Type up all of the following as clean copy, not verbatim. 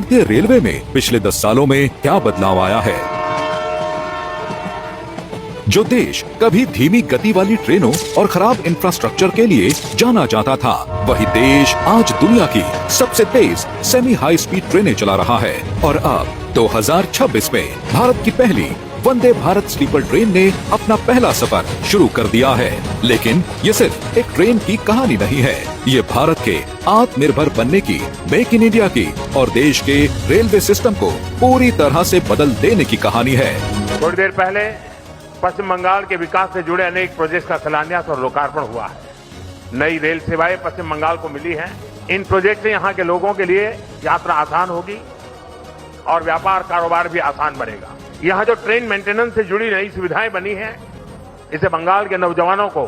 भारतीय रेलवे में पिछले 10 सालों में क्या बदलाव आया है। जो देश कभी धीमी गति वाली ट्रेनों और खराब इंफ्रास्ट्रक्चर के लिए जाना जाता था, वही देश आज दुनिया की सबसे तेज सेमी हाई स्पीड ट्रेनें चला रहा है। और अब 2026 में भारत की पहली वंदे भारत स्लीपर ट्रेन ने अपना पहला सफर शुरू कर दिया है। लेकिन ये सिर्फ एक ट्रेन की कहानी नहीं है, ये भारत के आत्मनिर्भर बनने की, मेक इन इंडिया की और देश के रेलवे सिस्टम को पूरी तरह से बदल देने की कहानी है। थोड़ी देर पहले पश्चिम बंगाल के विकास से जुड़े अनेक प्रोजेक्ट का शिलान्यास और लोकार्पण हुआ है। नई रेल सेवाएं पश्चिम बंगाल को मिली हैं। इन प्रोजेक्ट से यहाँ के लोगों के लिए यात्रा आसान होगी और व्यापार कारोबार भी आसान बनेगा। यहाँ जो ट्रेन मेंटेनेंस से जुड़ी नई सुविधाएं बनी हैं, इससे बंगाल के नौजवानों को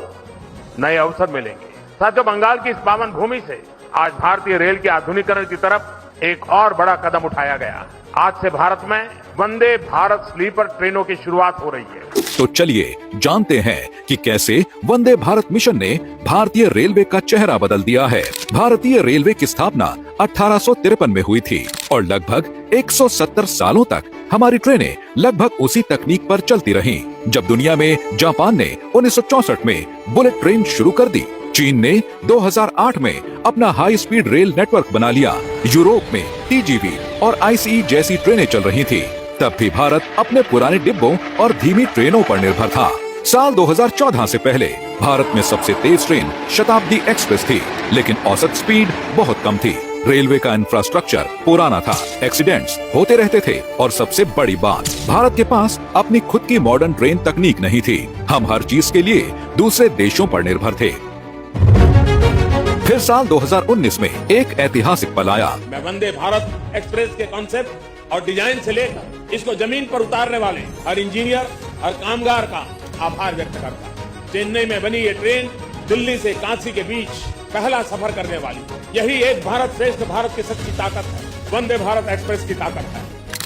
नए अवसर मिलेंगे। साथियों, बंगाल की इस पावन भूमि से आज भारतीय रेल के आधुनिकीकरण की तरफ एक और बड़ा कदम उठाया गया। आज से भारत में वंदे भारत स्लीपर ट्रेनों की शुरुआत हो रही है। तो चलिए जानते हैं कि कैसे वंदे भारत मिशन ने भारतीय रेलवे का चेहरा बदल दिया है। भारतीय रेलवे की स्थापना 1853 में हुई थी और लगभग 170 सालों तक हमारी ट्रेनें लगभग उसी तकनीक पर चलती रहीं। जब दुनिया में जापान ने 1964 में बुलेट ट्रेन शुरू कर दी, चीन ने 2008 में अपना हाई स्पीड रेल नेटवर्क बना लिया, यूरोप में टीजीवी और आईसीई जैसी ट्रेनें चल रही थी, तब भी भारत अपने पुराने डिब्बों और धीमी ट्रेनों पर निर्भर था। साल 2014 से पहले भारत में सबसे तेज ट्रेन शताब्दी एक्सप्रेस थी, लेकिन औसत स्पीड बहुत कम थी। रेलवे का इंफ्रास्ट्रक्चर पुराना था, एक्सीडेंट्स होते रहते थे और सबसे बड़ी बात, भारत के पास अपनी खुद की मॉडर्न ट्रेन तकनीक नहीं थी। हम हर चीज के लिए दूसरे देशों पर निर्भर थे। फिर साल 2019 में एक ऐतिहासिक पल आया। मैं वंदे भारत एक्सप्रेस के कॉन्सेप्ट और डिजाइन से लेकर इसको जमीन पर उतारने वाले हर इंजीनियर, हर कामगार का आभार व्यक्त करता हूं। चेन्नई में बनी ये ट्रेन दिल्ली से काशी के बीच पहला सफर करने वाली, यही एक भारत श्रेष्ठ भारत की सच्ची ताकत है, वंदे भारत एक्सप्रेस की ताकत है।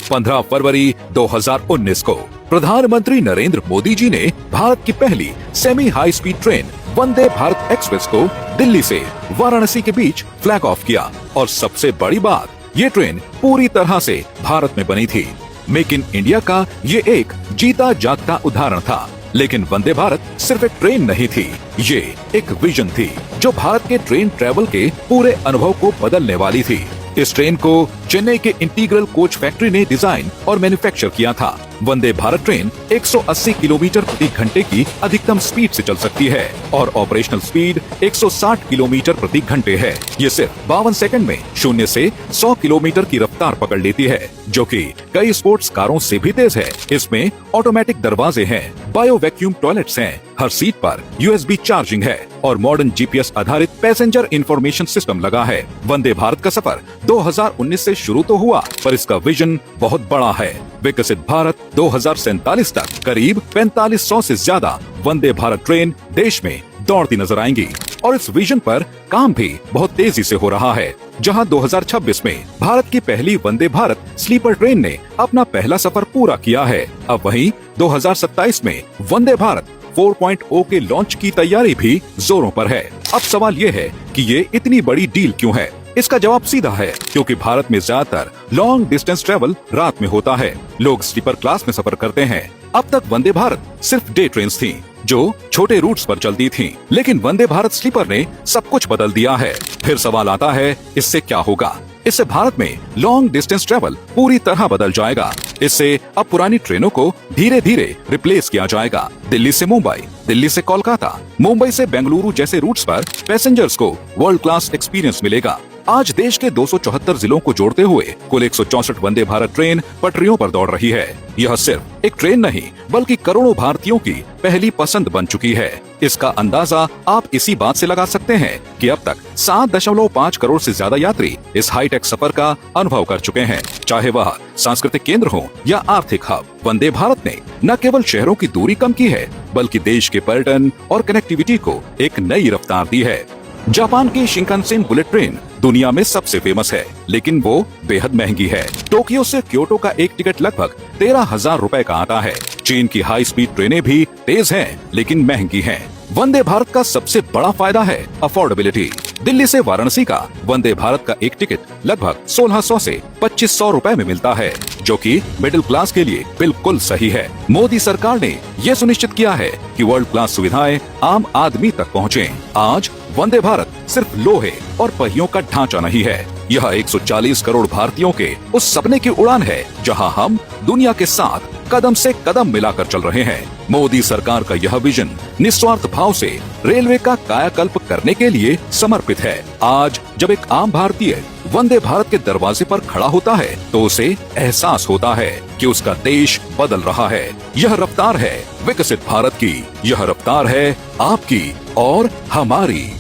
15 फरवरी 2019 को प्रधानमंत्री नरेंद्र मोदी जी ने भारत की पहली semi high speed train Vande Bharat express को दिल्ली से वाराणसी के बीच फ्लैग ऑफ किया। और सबसे बड़ी बात, ये ट्रेन पूरी तरह से भारत में बनी थी। मेक इन इंडिया का ये एक जीता जागता उदाहरण था। लेकिन वंदे भारत सिर्फ एक ट्रेन नहीं थी, ये एक विजन थी जो भारत के ट्रेन ट्रैवल के पूरे अनुभव को बदलने वाली थी। इस ट्रेन को चेन्नई के इंटीग्रल कोच फैक्ट्री ने डिजाइन और मैन्युफैक्चर किया था। वंदे भारत ट्रेन 180 किलोमीटर प्रति घंटे की अधिकतम स्पीड से चल सकती है और ऑपरेशनल स्पीड 160 किलोमीटर प्रति घंटे है। ये सिर्फ 52 सेकंड में 0 से 100 किलोमीटर की रफ्तार पकड़ लेती है, जो कि कई स्पोर्ट्स कारों से भी तेज है। इसमें ऑटोमेटिक दरवाजे हैं, बायो वैक्यूम टॉयलेट्स हैं, हर सीट पर USB चार्जिंग है और मॉडर्न GPS आधारित पैसेंजर इंफॉर्मेशन सिस्टम लगा है। वंदे भारत का सफर 2019 से शुरू तो हुआ, पर इसका विजन बहुत बड़ा है। विकसित भारत 2047 तक करीब 4500 से ज्यादा वंदे भारत ट्रेन देश में दौड़ती नजर आएंगी और इस विजन पर काम भी बहुत तेजी से हो रहा है। जहां 2026 में भारत की पहली वंदे भारत स्लीपर ट्रेन ने अपना पहला सफर पूरा किया है, अब वहीं 2027 में वंदे भारत 4.0 के लॉन्च की तैयारी भी जोरों पर है। अब सवाल ये है कि ये इतनी बड़ी डील क्यों है? इसका जवाब सीधा है, क्योंकि भारत में ज्यादातर लॉन्ग डिस्टेंस ट्रेवल रात में होता है। लोग स्लीपर क्लास में सफर करते हैं। अब तक वंदे भारत सिर्फ डे ट्रेन्स थी जो छोटे रूट्स पर चलती थीं, लेकिन वंदे भारत स्लीपर ने सब कुछ बदल दिया है। फिर सवाल आता है, इससे क्या होगा? इससे भारत में लॉन्ग डिस्टेंस ट्रेवल पूरी तरह बदल जाएगा। इससे अब पुरानी ट्रेनों को धीरे धीरे रिप्लेस किया जाएगा। दिल्ली से मुंबई, दिल्ली से कोलकाता, मुंबई से बेंगलुरु जैसे रूट्स पर पैसेंजर्स को वर्ल्ड क्लास एक्सपीरियंस मिलेगा। आज देश के 274 जिलों को जोड़ते हुए कुल 164 वंदे भारत ट्रेन पटरियों पर दौड़ रही है। यह सिर्फ एक ट्रेन नहीं, बल्कि करोड़ों भारतीयों की पहली पसंद बन चुकी है। इसका अंदाजा आप इसी बात से लगा सकते हैं कि अब तक 7.5 करोड़ से ज्यादा यात्री इस हाईटेक सफर का अनुभव कर चुके हैं। चाहे वह सांस्कृतिक केंद्र हो या आर्थिक हब, वंदे भारत ने न केवल शहरों की दूरी कम की है, बल्कि देश के पर्यटन और कनेक्टिविटी को एक नई रफ्तार दी है। जापान की शिंकानसेन बुलेट ट्रेन दुनिया में सबसे फेमस है, लेकिन वो बेहद महंगी है। टोक्यो से क्योटो का एक टिकट लगभग 13,000 रुपए का आता है। चीन की हाई स्पीड ट्रेनें भी तेज हैं, लेकिन महंगी हैं। वंदे भारत का सबसे बड़ा फायदा है अफोर्डेबिलिटी। दिल्ली से वाराणसी का वंदे भारत का एक टिकट लगभग 1600 से 2500 रुपए में मिलता है, जो कि मिडिल क्लास के लिए बिल्कुल सही है। मोदी सरकार ने ये सुनिश्चित किया है कि वर्ल्ड क्लास सुविधाएं आम आदमी तक पहुँचे। आज वंदे भारत सिर्फ लोहे और पहियों का ढांचा नहीं है, यह 140 करोड़ भारतीयों के उस सपने की उड़ान है जहां हम दुनिया के साथ कदम से कदम मिलाकर चल रहे हैं। मोदी सरकार का यह विजन निस्वार्थ भाव से रेलवे का कायाकल्प करने के लिए समर्पित है। आज जब एक आम भारतीय वंदे भारत के दरवाजे पर खड़ा होता है तो उसे एहसास होता है कि उसका देश बदल रहा है। यह रफ्तार है विकसित भारत की, यह रफ्तार है आपकी और हमारी।